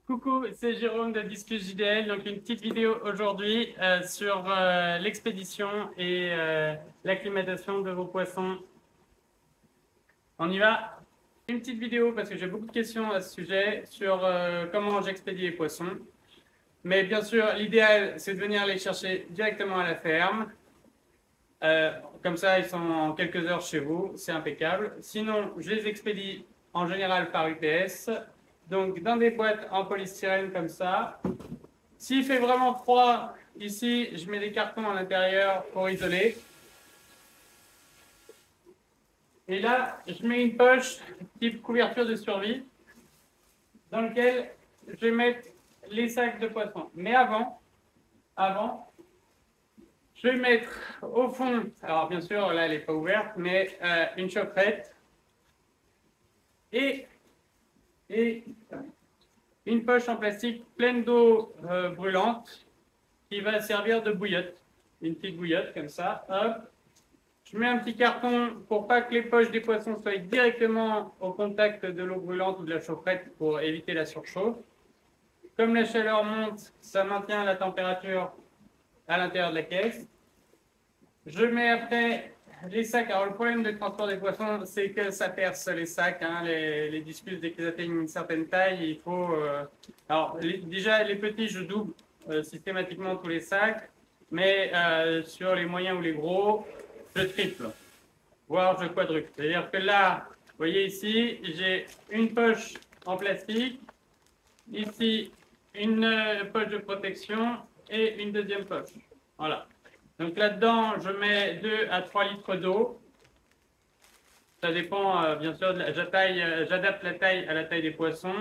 Coucou, c'est Jérôme de Discus JDL. Donc une petite vidéo aujourd'hui sur l'expédition et l'acclimatation de vos poissons. On y va? Une petite vidéo parce que j'ai beaucoup de questions à ce sujet sur comment j'expédie les poissons. Mais bien sûr, l'idéal, c'est de venir les chercher directement à la ferme. Comme ça, ils sont en quelques heures chez vous, c'est impeccable. Sinon, je les expédie en général par UPS. Donc, dans des boîtes en polystyrène comme ça. S'il fait vraiment froid, ici, je mets des cartons à l'intérieur pour isoler. Et là, je mets une poche type couverture de survie dans lequel je vais mettre les sacs de poissons. Mais avant, je vais mettre au fond, alors bien sûr, là, elle n'est pas ouverte, mais une chaufferette et une poche en plastique pleine d'eau brûlante qui va servir de bouillotte. Une petite bouillotte comme ça, hop. Je mets un petit carton pour pas que les poches des poissons soient directement au contact de l'eau brûlante ou de la chaufferette pour éviter la surchauffe. Comme la chaleur monte, ça maintient la température à l'intérieur de la caisse. Je mets après les sacs. Alors le problème du transport des poissons, c'est que ça perce les sacs, hein, les discus, dès qu'ils atteignent une certaine taille, il faut... Alors déjà les petits, je double systématiquement tous les sacs, mais sur les moyens ou les gros, je triple, voire je quadruple. C'est-à-dire que là, vous voyez ici, j'ai une poche en plastique, ici une poche de protection et une deuxième poche. Voilà. Donc là-dedans, je mets 2 à 3 litres d'eau. Ça dépend, bien sûr, j'adapte la taille à la taille des poissons.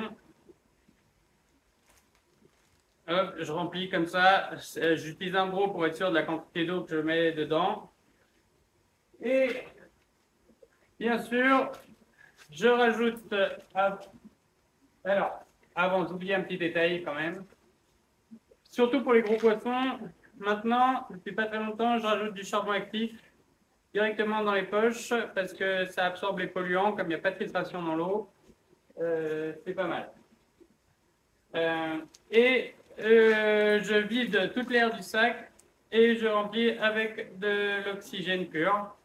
Hop, je remplis comme ça. J'utilise un broc pour être sûr de la quantité d'eau que je mets dedans. Et bien sûr, je rajoute... alors, avant, j'oublie un petit détail quand même. Surtout pour les gros poissons, maintenant, depuis pas très longtemps, je rajoute du charbon actif directement dans les poches parce que ça absorbe les polluants, comme il n'y a pas de filtration dans l'eau. C'est pas mal. Je vide toute l'air du sac et je remplis avec de l'oxygène pur.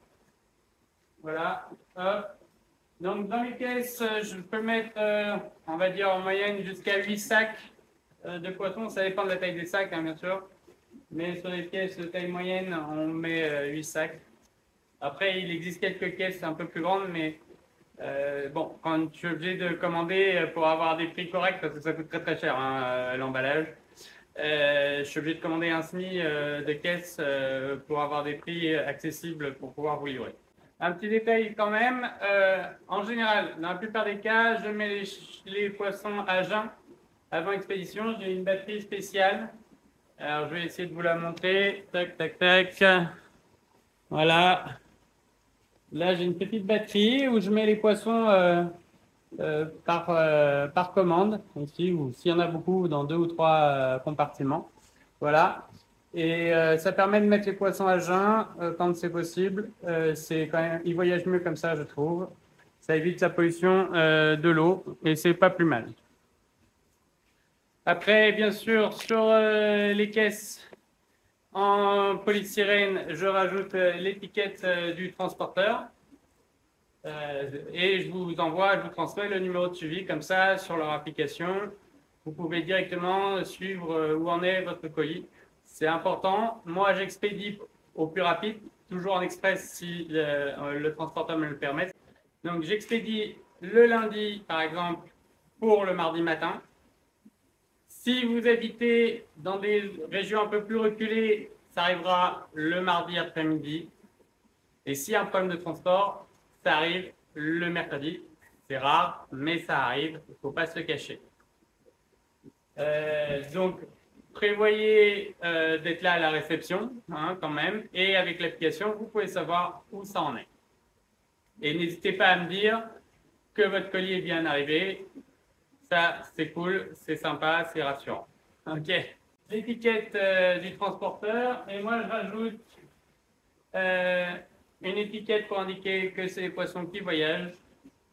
Voilà. Hop. Donc dans les caisses, je peux mettre, on va dire en moyenne, jusqu'à 8 sacs de poissons. Ça dépend de la taille des sacs, hein, bien sûr. Mais sur les pièces de taille moyenne, on met 8 sacs. Après, il existe quelques caisses un peu plus grandes, mais bon, quand je suis obligé de commander pour avoir des prix corrects, parce que ça coûte très très cher, hein, l'emballage, je suis obligé de commander un SMI de caisse pour avoir des prix accessibles pour pouvoir vous livrer. Un petit détail quand même, en général, dans la plupart des cas, je mets les poissons à jeun avant expédition. J'ai une batterie spéciale. Alors, je vais essayer de vous la montrer. Tac, tac, tac. Voilà. Là, j'ai une petite batterie où je mets les poissons par commande, ici, ou s'il y en a beaucoup, dans 2 ou 3 compartiments. Voilà. Et ça permet de mettre les poissons à jeun quand c'est possible. C'est quand même, ils voyagent mieux comme ça, je trouve. Ça évite la pollution de l'eau et c'est pas plus mal. Après, bien sûr, sur les caisses en polystyrène, je rajoute l'étiquette du transporteur. Et je vous transmets le numéro de suivi comme ça sur leur application. Vous pouvez directement suivre où en est votre colis. C'est important. Moi, j'expédie au plus rapide, toujours en express si le transporteur me le permet. Donc, j'expédie le lundi, par exemple, pour le mardi matin. Si vous habitez dans des régions un peu plus reculées, ça arrivera le mardi après-midi. Et s'il y a un problème de transport, ça arrive le mercredi. C'est rare, mais ça arrive. Il ne faut pas se le cacher. Donc, prévoyez d'être là à la réception, hein, quand même. Et avec l'application, vous pouvez savoir où ça en est. Et n'hésitez pas à me dire que votre colis est bien arrivé. Ça, c'est cool, c'est sympa, c'est rassurant. OK. L'étiquette du transporteur. Et moi, je rajoute une étiquette pour indiquer que c'est les poissons qui voyagent,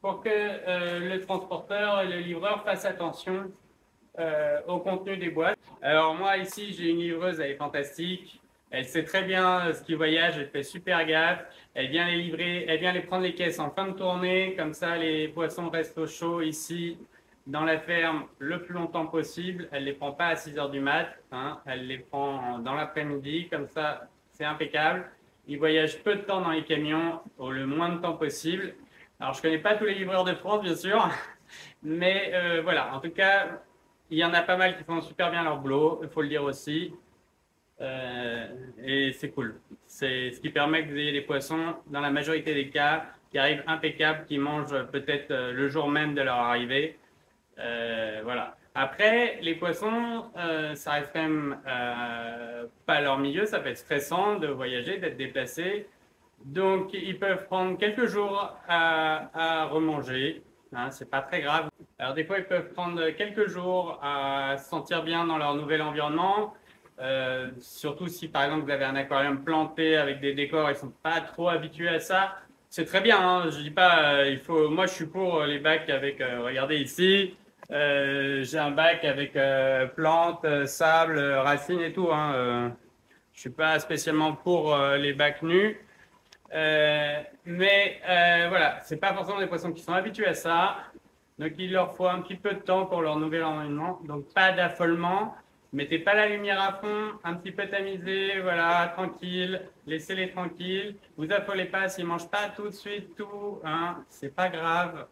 pour que le transporteur et le livreur fassent attention au contenu des boîtes. Alors moi ici j'ai une livreuse, elle est fantastique. Elle sait très bien ce qui voyage, elle fait super gaffe. Elle vient les livrer, elle vient les prendre les caisses en fin de tournée. Comme ça les poissons restent au chaud ici dans la ferme le plus longtemps possible. Elle les prend pas à 6 heures du mat, hein. Elle les prend dans l'après-midi. Comme ça c'est impeccable. Ils voyagent peu de temps dans les camions, au le moins de temps possible. Alors je connais pas tous les livreurs de France bien sûr. Mais voilà, en tout cas, il y en a pas mal qui font super bien leur boulot, il faut le dire aussi. Et c'est cool. C'est ce qui permet que vous ayez des poissons, dans la majorité des cas, qui arrivent impeccables, qui mangent peut-être le jour même de leur arrivée. Voilà. Après, les poissons, ça reste quand même pas leur milieu, ça peut être stressant de voyager, d'être déplacé. Donc, ils peuvent prendre quelques jours à remanger. Hein, c'est pas très grave. Alors, des fois, ils peuvent prendre quelques jours à se sentir bien dans leur nouvel environnement. Surtout si, par exemple, vous avez un aquarium planté avec des décors, ils sont pas trop habitués à ça. C'est très bien. Hein, je dis pas, il faut. Moi, je suis pour les bacs avec. Regardez ici, j'ai un bac avec plantes, sable, racines et tout. Hein, je suis pas spécialement pour les bacs nus. Mais voilà, c'est pas forcément des poissons qui sont habitués à ça. Donc il leur faut un petit peu de temps pour leur nouvel environnement. Donc pas d'affolement. Mettez pas la lumière à fond, un petit peu tamisé, voilà, tranquille. Laissez-les tranquilles. Vous affolez pas s'ils mangent pas tout de suite tout. Hein, c'est pas grave.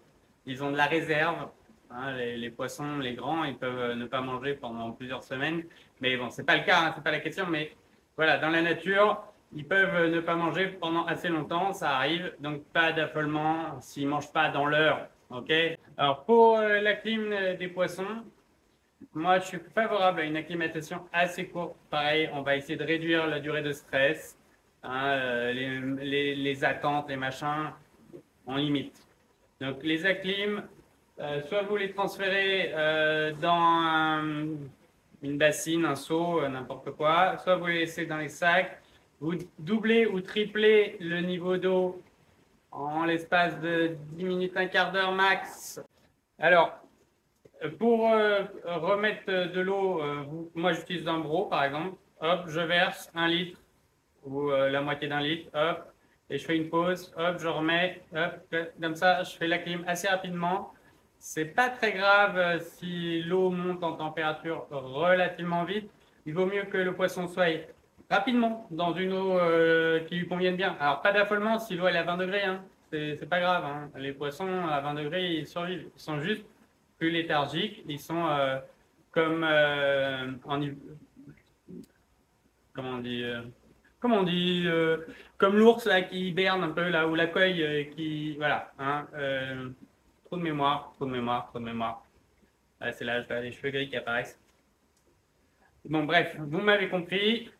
Ils ont de la réserve. Hein, les poissons, les grands, ils peuvent ne pas manger pendant plusieurs semaines. Mais bon, c'est pas le cas, hein, c'est pas la question. Mais voilà, dans la nature. Ils peuvent ne pas manger pendant assez longtemps, ça arrive, donc pas d'affolement s'ils ne mangent pas dans l'heure. Ok. Alors pour la clim des poissons, moi je suis favorable à une acclimatation assez courte. Pareil, on va essayer de réduire la durée de stress, hein, les attentes, les machins, on limite. Donc les acclims, soit vous les transférez dans une bassine, un seau, n'importe quoi, soit vous les laissez dans les sacs. Vous doublez ou triplez le niveau d'eau en l'espace de 10 minutes, un quart d'heure max. Alors, pour remettre de l'eau, moi j'utilise un broc par exemple. Hop, je verse 1 litre ou la moitié d'un litre, hop, et je fais une pause, hop, je remets, hop, comme ça, je fais la clim assez rapidement. C'est pas très grave si l'eau monte en température relativement vite. Il vaut mieux que le poisson soit rapidement dans une eau qui lui convienne bien. Alors, pas d'affolement si l'eau est à 20 degrés, hein. C'est pas grave. Hein. Les poissons à 20 degrés, ils survivent. Ils sont juste plus léthargiques. Ils sont comme comment on dit comme l'ours là qui hiberne un peu là ou la coille qui voilà. Hein, trop de mémoire, trop de mémoire, trop de mémoire. Ah, c'est là, je vois les cheveux gris qui apparaissent. Bon, bref, vous m'avez compris.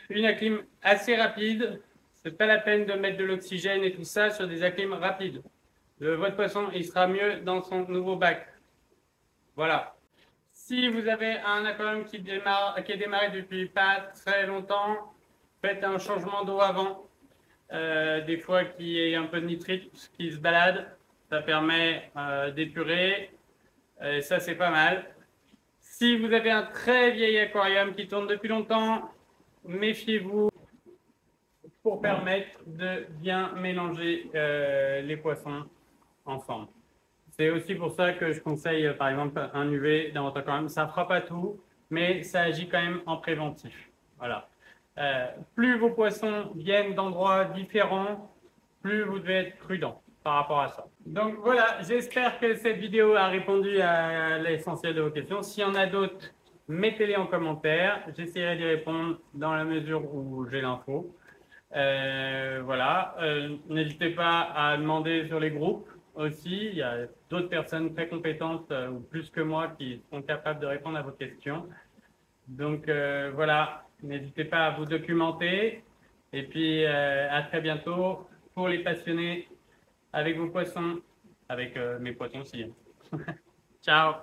Une acclim assez rapide, c'est pas la peine de mettre de l'oxygène et tout ça sur des acclims rapides. Votre poisson, il sera mieux dans son nouveau bac. Voilà. Si vous avez un aquarium qui est démarré depuis pas très longtemps, faites un changement d'eau avant. Des fois qu'il y ait un peu de nitrite qui se balade, ça permet d'épurer. Ça, c'est pas mal. Si vous avez un très vieil aquarium qui tourne depuis longtemps, méfiez-vous pour permettre de bien mélanger les poissons ensemble. C'est aussi pour ça que je conseille par exemple un UV dans votre aquarium. Ça ne fera pas tout, mais ça agit quand même en préventif. Voilà. Plus vos poissons viennent d'endroits différents, plus vous devez être prudent par rapport à ça. Donc voilà, j'espère que cette vidéo a répondu à l'essentiel de vos questions. S'il y en a d'autres, mettez-les en commentaire. J'essaierai d'y répondre dans la mesure où j'ai l'info. Voilà. N'hésitez pas à demander sur les groupes aussi. Il y a d'autres personnes très compétentes ou plus que moi qui sont capables de répondre à vos questions. Donc voilà, n'hésitez pas à vous documenter. Et puis à très bientôt pour les passionnés avec vos poissons, avec mes poissons aussi. Ciao!